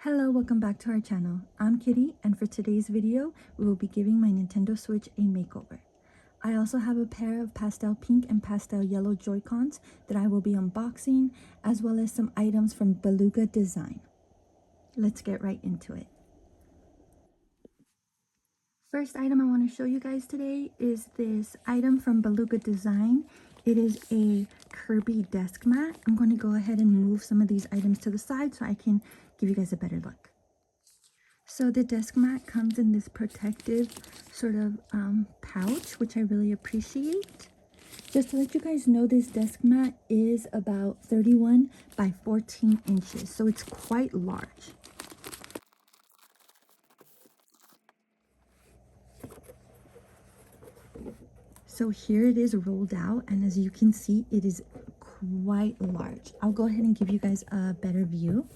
Hello, welcome back to our channel. I'm Kitty, and for today's video, we will be giving my Nintendo Switch a makeover. I also have a pair of pastel pink and pastel yellow JoyCons that I will be unboxing, as well as some items from Beluga Design. Let's get right into it. First item I want to show you guys today is this item from Beluga Design. It is a Kirby desk mat. I'm going to go ahead and move some of these items to the side so I can give you guys a better look. So the desk mat comes in this protective sort of pouch, which I really appreciate. Just to let you guys know, this desk mat is about 31 by 14 inches, so it's quite large. So here it is rolled out, and as you can see, it is quite large. I'll go ahead and give you guys a better view.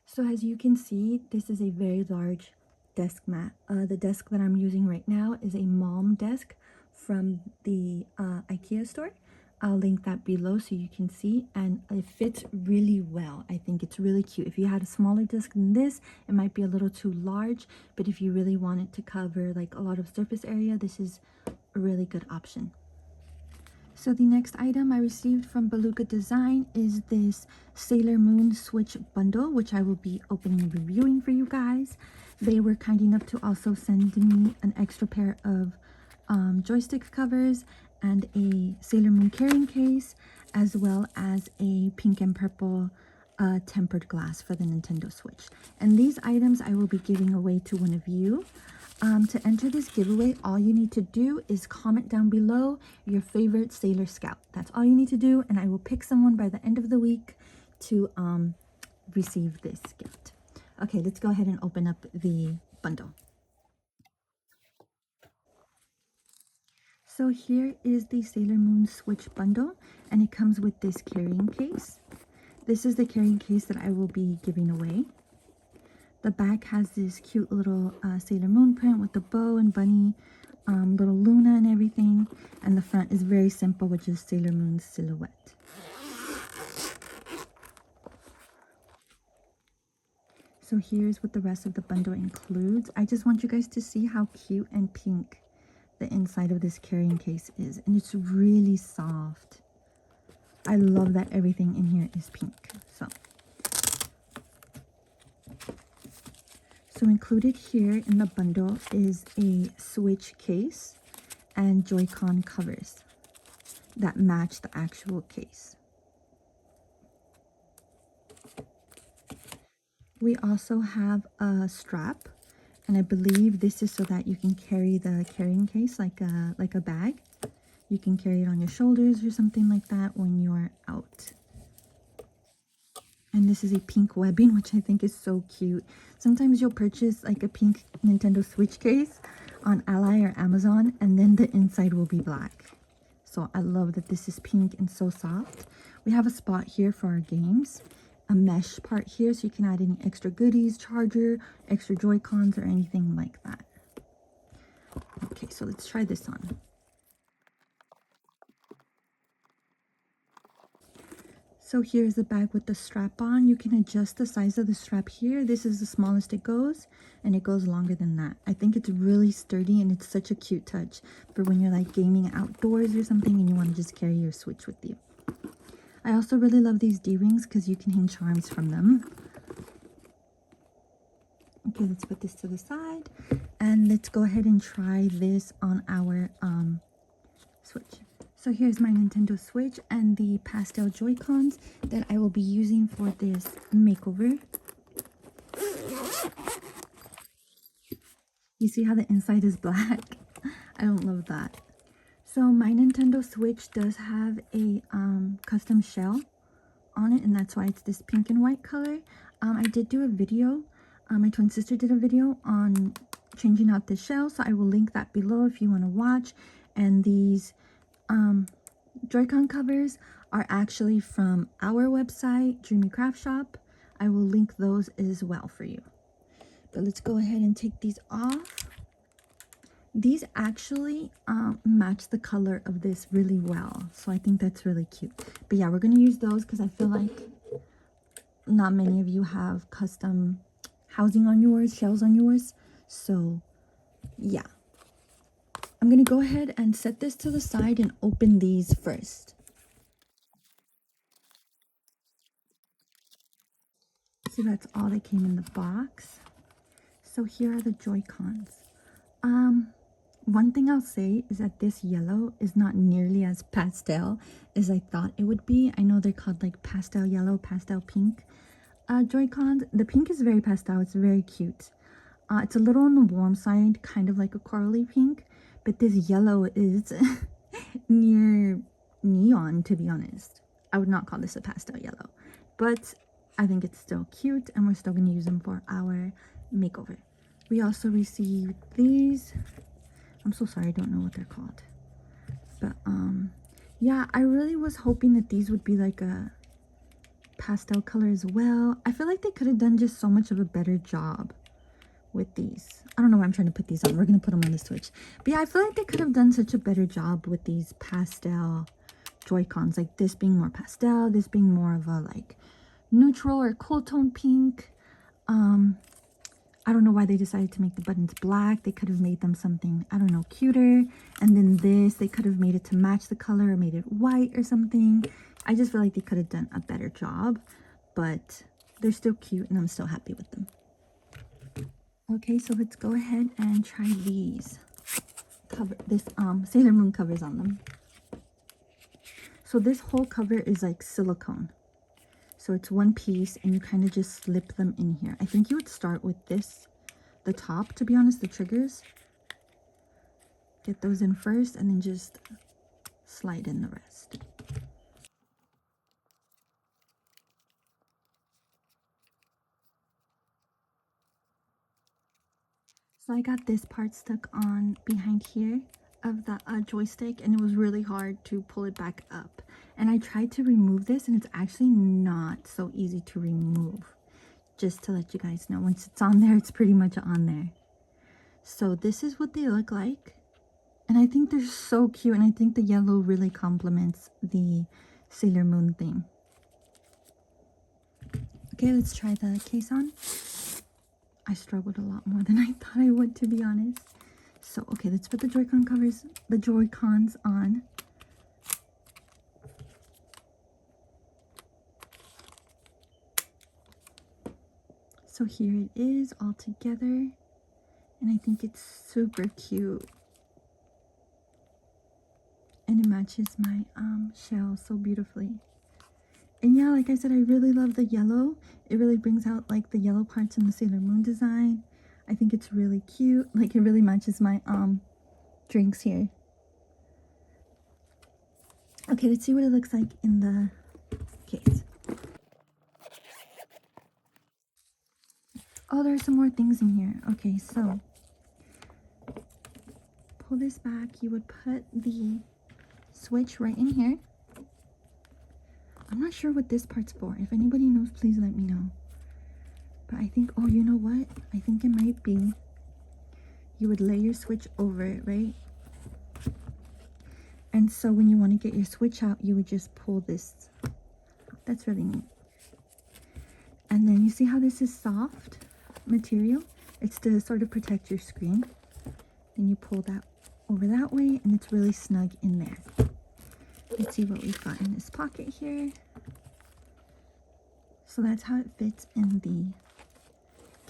So as you can see, this is a very large desk mat. The desk that I'm using right now is a mom desk from the IKEA store. I'll link that below so you can see, and it fits really well. I think it's really cute. If you had a smaller desk than this, it might be a little too large, but if you really want it to cover like a lot of surface area, this is a really good option. So the next item I received from Beluga Design is this Sailor Moon Switch bundle, which I will be opening and reviewing for you guys. They were kind enough to also send me an extra pair of joystick covers and a Sailor Moon carrying case, as well as a pink and purple tempered glass for the Nintendo Switch. And these items I will be giving away to one of you. To enter this giveaway, all you need to do is comment down below your favorite Sailor Scout. That's all you need to do, and I will pick someone by the end of the week to receive this gift. Okay, let's go ahead and open up the bundle. So here is the Sailor Moon Switch bundle, and it comes with this carrying case. This is the carrying case that I will be giving away. The back has this cute little Sailor Moon print with the bow and bunny, little Luna and everything. And the front is very simple, which is Sailor Moon's silhouette. So here's what the rest of the bundle includes. I just want you guys to see how cute and pink the inside of this carrying case is. And it's really soft. I love that everything in here is pink. So included here in the bundle is a Switch case and JoyCon covers that match the actual case. We also have a strap, and I believe this is so that you can carry the carrying case like a bag. You can carry it on your shoulders or something like that when you're out. And this is a pink webbing, which I think is so cute. Sometimes you'll purchase like a pink Nintendo Switch case on Ally or Amazon, and then the inside will be black. So I love that this is pink and so soft. We have a spot here for our games, a mesh part here so you can add any extra goodies, charger, extra Joy-Cons, or anything like that. Okay, so let's try this on. So here's the bag with the strap on. You can adjust the size of the strap here. This is the smallest it goes, and it goes longer than that. I think it's really sturdy, and it's such a cute touch for when you're like gaming outdoors or something and you want to just carry your Switch with you. I also really love these D-rings because you can hang charms from them. Okay, let's put this to the side, and let's go ahead and try this on our Switch. So here's my Nintendo Switch and the pastel Joy-Cons that I will be using for this makeover. You see how the inside is black? I don't love that. So my Nintendo Switch does have a custom shell on it, and that's why it's this pink and white color. I did do a video. My twin sister did a video on changing out the shell, so I will link that below if you want to watch. And these Joy-Con covers are actually from our website, dreamycraftshop. I will link those as well for you. But let's go ahead and take these off. These actually match the color of this really well, so I think that's really cute. But yeah, we're going to use those because I feel like not many of you have custom housing on yours, shells on yours. So yeah, I'm gonna go ahead and set this to the side and open these first. So that's all that came in the box. So here are the JoyCons. One thing I'll say is that this yellow is not nearly as pastel as I thought it would be. I know they're called like pastel yellow, pastel pink. JoyCons, the pink is very pastel, it's very cute. It's a little on the warm side, kind of like a corally pink, but this yellow is near neon, to be honest. I would not call this a pastel yellow, but I think it's still cute and we're still going to use them for our makeover. We also received these. I'm so sorry, I don't know what they're called. But yeah, I really was hoping that these would be like a pastel color as well. I feel like they could have done just so much of a better job with these. I don't know why I'm trying to put these on. We're gonna put them on the Switch. But yeah, I feel like they could have done such a better job with these pastel JoyCons. Like this being more pastel, this being more of a like neutral or cool tone pink. I don't know why they decided to make the buttons black. They could have made them something, I don't know, cuter. And then this, they could have made it to match the color or made it white or something. I just feel like they could have done a better job, but they're still cute and I'm still happy with them. Okay, so let's go ahead and try these. This Sailor Moon covers on them. So this whole cover is like silicone. So it's one piece and you kind of just slip them in here. I think you would start with this, the top, to be honest, the triggers. Get those in first and then just slide in the rest. So I got this part stuck on behind here of the joystick and it was really hard to pull it back up. And I tried to remove this and it's actually not so easy to remove. Just to let you guys know, once it's on there, it's pretty much on there. So this is what they look like. And I think they're so cute and I think the yellow really complements the Sailor Moon theme. Okay, let's try the case on. I struggled a lot more than I thought I would, to be honest. So, okay, let's put the JoyCon covers, the JoyCons on. So here it is all together. And I think it's super cute. And it matches my shell so beautifully. And yeah, like I said, I really love the yellow. It really brings out like the yellow parts in the Sailor Moon design. I think it's really cute. Like it really matches my drinks here. Okay, let's see what it looks like in the case. Oh, there are some more things in here. Okay, so pull this back. You would put the Switch right in here. I'm not sure what this part's for. If anybody knows, please let me know. But I think, oh, you know what? I think it might be, you would lay your Switch over it, right? And so when you want to get your Switch out, you would just pull this. That's really neat. And then you see how this is soft material? It's to sort of protect your screen. Then you pull that over that way and it's really snug in there. Let's see what we've got in this pocket here. So that's how it fits in the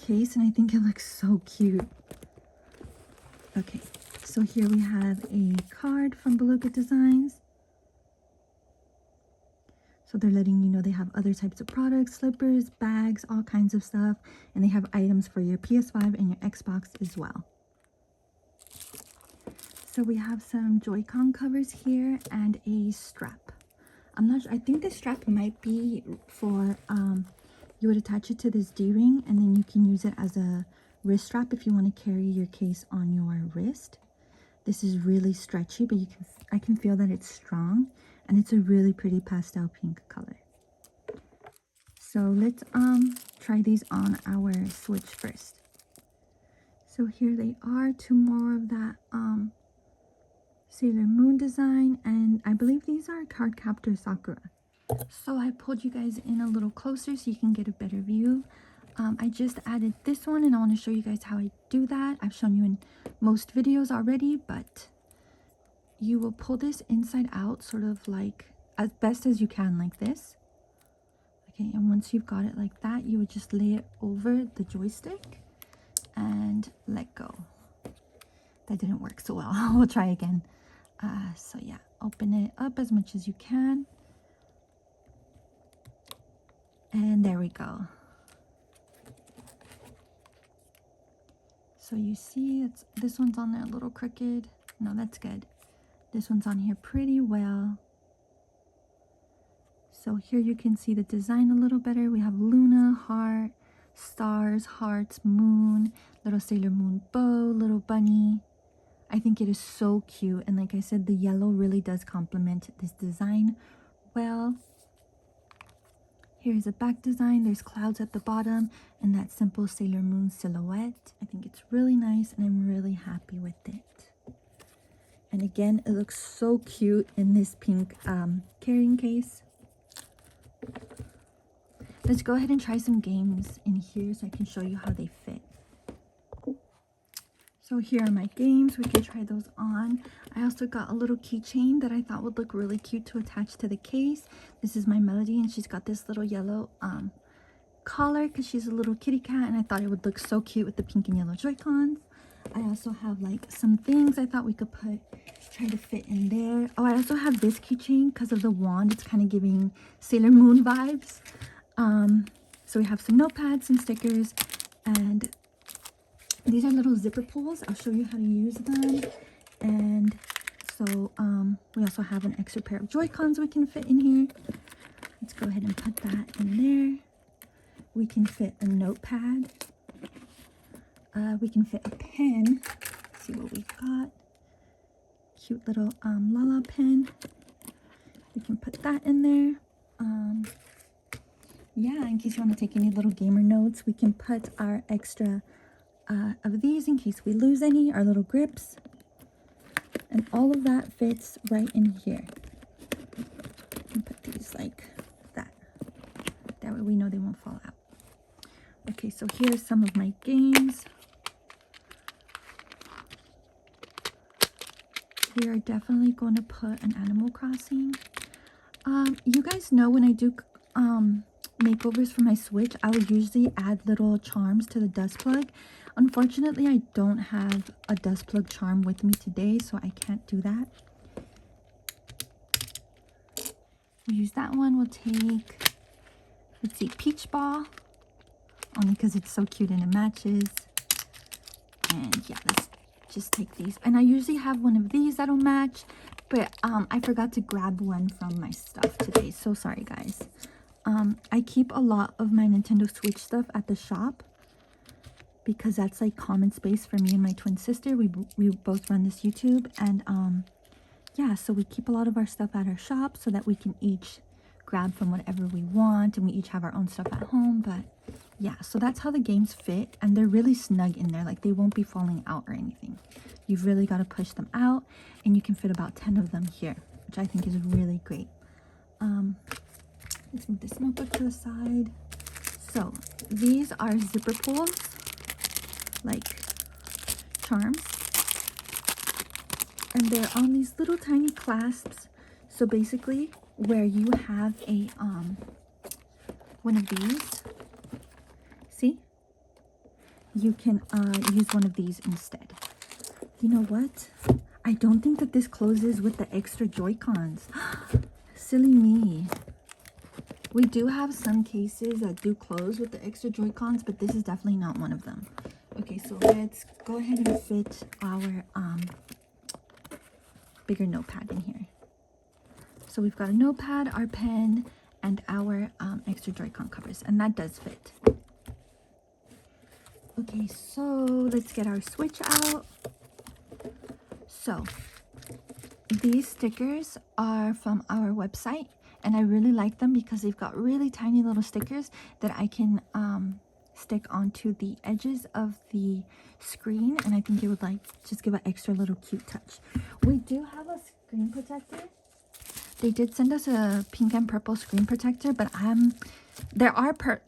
case and I think it looks so cute. Okay, so here we have a card from Beluga Designs. So they're letting you know they have other types of products, slippers, bags, all kinds of stuff. And they have items for your PS5 and your Xbox as well. So we have some Joy-Con covers here and a strap. I'm not sure, I think the strap might be for, you would attach it to this D-ring and then you can use it as a wrist strap if you want to carry your case on your wrist. This is really stretchy, but I can feel that it's strong. And it's a really pretty pastel pink color. So let's try these on our Switch first. So here they are, two more of that Sailor Moon design, and I believe these are Card Captor Sakura. So I pulled you guys in a little closer so you can get a better view. I just added this one and I want to show you guys how I do that. I've shown you in most videos already, but you will pull this inside out, sort of like as best as you can, like this. Okay, and once you've got it like that, you would just lay it over the joystick and let go. That didn't work so well. We'll try again. So yeah, open it up as much as you can. And there we go. So you see, this one's on there a little crooked. No, that's good. This one's on here pretty well. So here you can see the design a little better. We have Luna, heart, stars, hearts, moon, little Sailor Moon bow, little bunny. I think it is so cute. And like I said, the yellow really does complement this design well. Here's a back design. There's clouds at the bottom and that simple Sailor Moon silhouette. I think it's really nice and I'm really happy with it. And again, it looks so cute in this pink carrying case. Let's go ahead and try some games in here so I can show you how they fit. So here are my games. We can try those on. I also got a little keychain that I thought would look really cute to attach to the case. This is my Melody and she's got this little yellow collar because she's a little kitty cat, and I thought it would look so cute with the pink and yellow Joy-Cons. I also have like some things I thought we could try to fit in there. Oh, I also have this keychain because of the wand. It's kind of giving Sailor Moon vibes. So we have some notepads, some stickers, and these are little zipper pulls. I'll show you how to use them. And so we also have an extra pair of Joy-Cons we can fit in here. Let's go ahead and put that in there. We can fit a notepad. We can fit a pen. Let's see what we got. Cute little Lala pen. We can put that in there. Yeah, in case you want to take any little gamer notes, we can put our extra of these in case we lose any, our little grips. And all of that fits right in here. And put these like that. That way we know they won't fall out. Okay, so here's some of my games. We are definitely going to put an Animal Crossing. You guys know when I do makeovers for my Switch, I would usually add little charms to the dust plug. Unfortunately, I don't have a dust plug charm with me today, so I can't do that. We'll use that one. We'll take, let's see, Peach Ball, only because it's so cute and it matches. And yeah, let's just take these. And I usually have one of these that'll match, but I forgot to grab one from my stuff today. So sorry, guys. I keep a lot of my Nintendo Switch stuff at the shop because that's like common space for me and my twin sister. We both run this YouTube, and yeah, so we keep a lot of our stuff at our shop so that we can each grab from whatever we want, and we each have our own stuff at home. But yeah, so that's how the games fit, and they're really snug in there. Like, they won't be falling out or anything. You've really got to push them out, and you can fit about 10 of them here, which I think is really great. Let's move this notebook to the side. So these are zipper pulls, like charms, and they're on these little tiny clasps. So basically, where you have a one of these, see, you can use one of these instead. You know what? I don't think that this closes with the extra Joy-Cons. Silly me. We do have some cases that do close with the extra Joy-Cons, but this is definitely not one of them. Okay, so let's go ahead and fit our bigger notepad in here. So we've got a notepad, our pen, and our extra Joy-Con covers, and that does fit. Okay, so let's get our Switch out. So these stickers are from our website, and I really like them because they've got really tiny little stickers that I can stick onto the edges of the screen, and I think it would like just give an extra little cute touch. We do have a screen protector They did send us a pink and purple screen protector, but there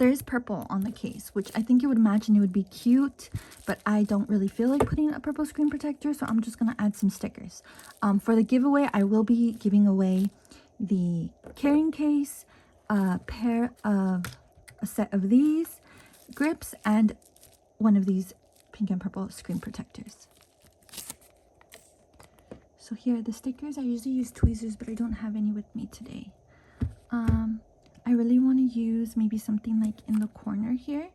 is purple on the case, which I think you would imagine it would be cute, but I don't really feel like putting a purple screen protector, so I'm just gonna add some stickers. For the giveaway, I will be giving away the carrying case, a set of these grips, and one of these pink and purple screen protectors. So here are the stickers. I usually use tweezers, but I don't have any with me today. I really want to use maybe something like in the corner here,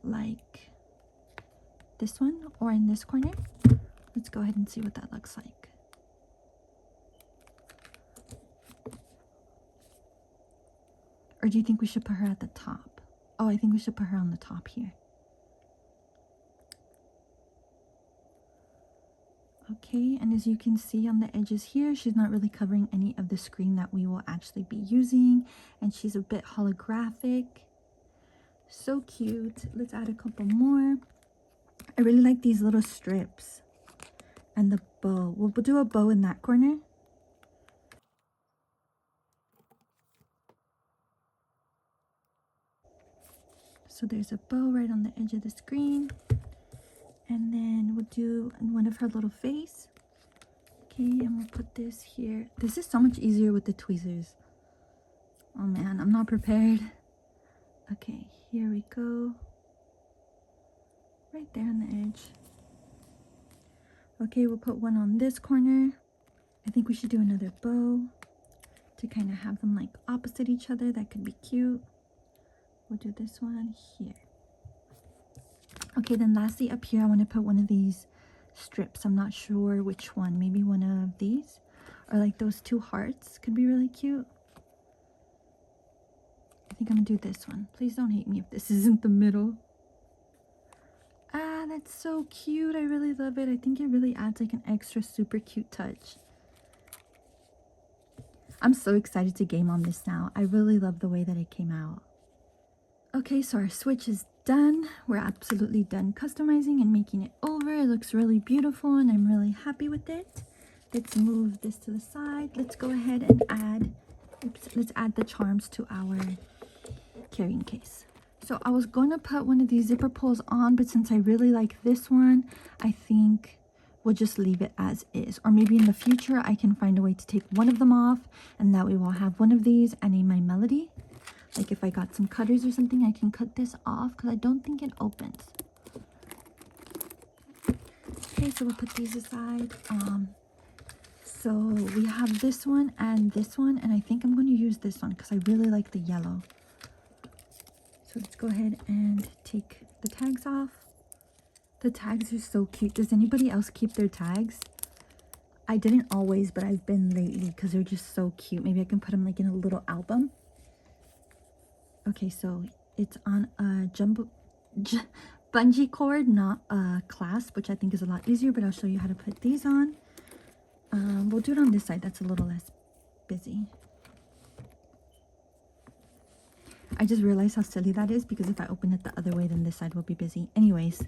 like this one, or in this corner. Let's go ahead and see what that looks like. Or do you think we should put her at the top? Oh, I think we should put her on the top here. Okay, and as you can see on the edges here, she's not really covering any of the screen that we will actually be using, and she's a bit holographic. So cute. Let's add a couple more. I really like these little strips and the bow. We'll do a bow in that corner. So there's a bow right on the edge of the screen. And then we'll do one of her little face. Okay, and we'll put this here. This is so much easier with the tweezers. Oh man, I'm not prepared. Okay, here we go. Right there on the edge. Okay, we'll put one on this corner. I think we should do another bow to kind of have them like opposite each other. That could be cute. We'll do this one here. Okay, then lastly up here, I want to put one of these strips. I'm not sure which one. Maybe one of these, or like those two hearts could be really cute. I think I'm gonna do this one. Please don't hate me if this isn't the middle. Ah, that's so cute. I really love it. I think it really adds like an extra super cute touch. I'm so excited to game on this now. I really love the way that it came out. Okay, so our switch is done. We're absolutely done customizing and making it over. It looks really beautiful and I'm really happy with it. Let's move this to the side. Let's go ahead and let's add the charms to our carrying case. So I was going to put one of these zipper pulls on, but since I really like this one, I think we'll just leave it as is. Or maybe in the future I can find a way to take one of them off, and that way we'll have one of these and a My Melody. Like if I got some cutters or something, I can cut this off because I don't think it opens. Okay, so we'll put these aside. So we have this one, and I think I'm going to use this one because I really like the yellow. So let's go ahead and take the tags off. The tags are so cute. Does anybody else keep their tags? I didn't always, but I've been lately because they're just so cute. Maybe I can put them like in a little album. Okay, so it's on a bungee cord, not a clasp, which I think is a lot easier, but I'll show you how to put these on. We'll do it on this side. That's a little less busy. I just realized how silly that is because if I open it the other way, then this side will be busy. Anyways,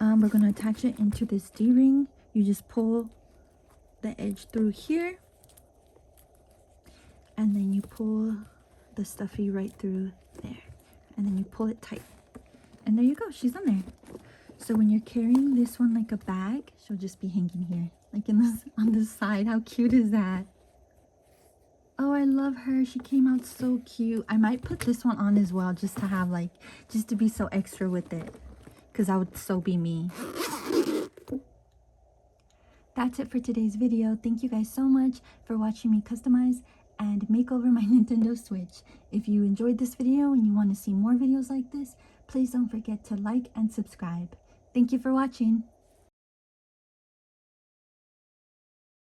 we're going to attach it into this D-ring. You just pull the edge through here, and then you pull the stuffy right through there, and then you pull it tight, and there you go. She's on there. So when you're carrying this one like a bag, she'll just be hanging here, like in this on the side. How cute is that? Oh, I love her. She came out so cute. I might put this one on as well, just to have like, just to be so extra with it, because that would so be me. That's it for today's video. Thank you guys so much for watching me customize and make over my Nintendo Switch. If you enjoyed this video and you want to see more videos like this, please don't forget to like and subscribe. Thank you for watching.